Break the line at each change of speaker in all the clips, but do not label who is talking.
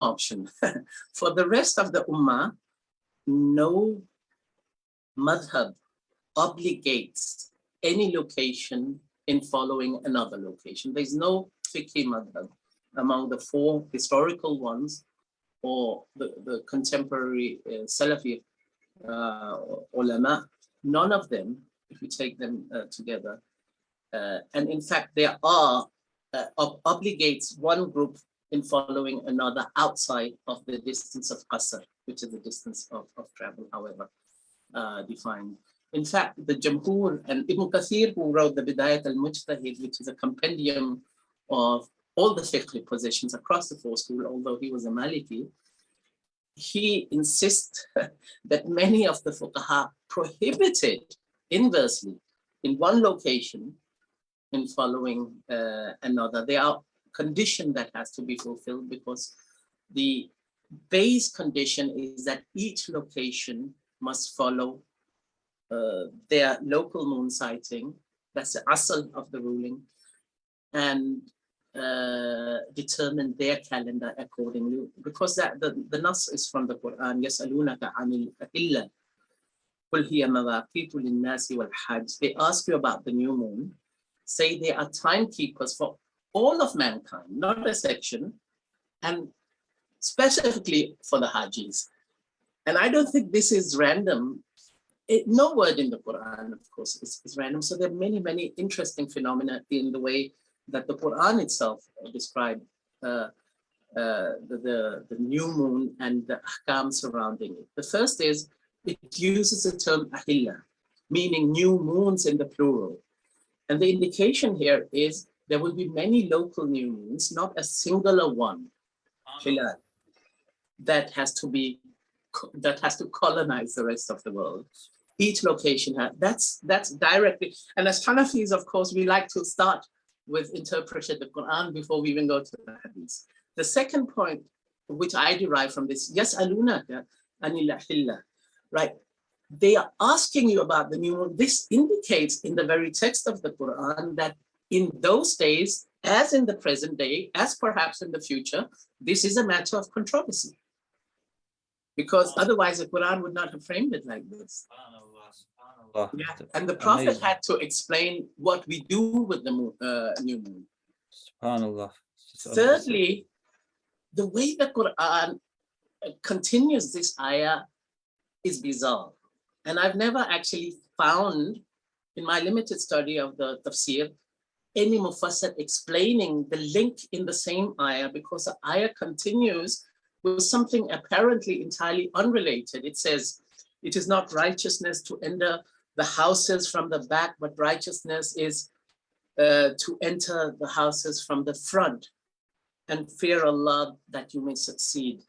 option. For the rest of the ummah, no madhab obligates any location in following another location. There's no fiqhi madhab among the four historical ones or the contemporary Salafi ulama. None of them, if you take them together, and in fact there are obligates one group in following another outside of the distance of qasr, which is the distance of travel, however defined. In fact, the Jamhur and Ibn Kathir, who wrote the Bidayat al-Mujtahid, which is a compendium of all the fiqh positions across the four schools, although he was a Maliki, he insists that many of the fuqaha prohibited inversely in one location in following another. There are conditions that has to be fulfilled, because the base condition is that each location must follow their local moon sighting. That's the asl of the ruling, and determine their calendar accordingly, because that the nas is from the Quran. يَسْأَلُونَكَ عَنِ الْأَهِلَّةِ قُلْ هِيَ مَوَاقِيتُ لِلنَّاسِ وَالْحَجِّ. They ask you about the new moon. Say they are timekeepers for all of mankind, not a section, and specifically for the Hajis. And I don't think this is random. No word in the Quran, of course, is random. So there are many, many interesting phenomena in the way that the Quran itself described the new moon and the ahkam surrounding it. The first is it uses the term ahilla, meaning new moons in the plural. And the indication here is there will be many local new moons, not a singular one, Hilal, that has to colonize the rest of the world. Each location has, that's directly, and as Hanafis, of course, we like to start with interpreting the Quran before we even go to the Hadith. The second point, which I derive from this, يَسْأَلُونَكَ عَنِ الْأَهِلَّةِ, right? They are asking you about the new moon. This indicates in the very text of the Quran that in those days, as in the present day, as perhaps in the future, this is a matter of controversy. Because otherwise the Quran would not have framed it like this. Yeah. And the Prophet had to explain what we do with the new moon. SubhanAllah. Thirdly, the way the Quran continues this ayah is bizarre. And I've never actually found, in my limited study of the tafsir, any mufassir explaining the link in the same ayah, because the ayah continues with something apparently entirely unrelated. It says, it is not righteousness to enter the houses from the back, but righteousness is to enter the houses from the front, and fear Allah that you may succeed.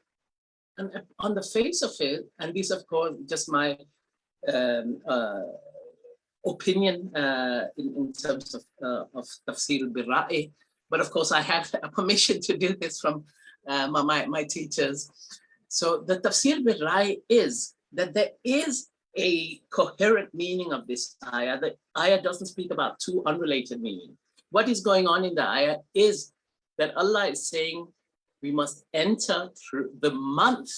And on the face of it, and this of course just my opinion in terms of tafsir al-birra'i, but of course I have a permission to do this from my teachers. So the tafsir al-birra'i is that there is a coherent meaning of this ayah. The ayah doesn't speak about two unrelated meanings. What is going on in the ayah is that Allah is saying we must enter through the month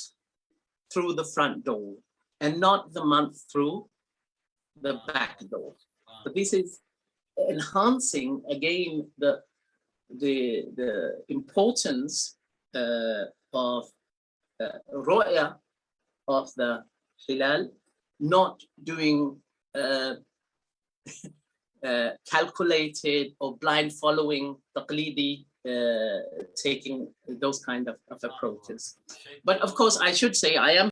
through the front door and not the month through the back door. But this is enhancing again the importance of ru'ya of the Hilal, not doing calculated or blind following, taqlidi, taking those kind of approaches. But of course, I should say I am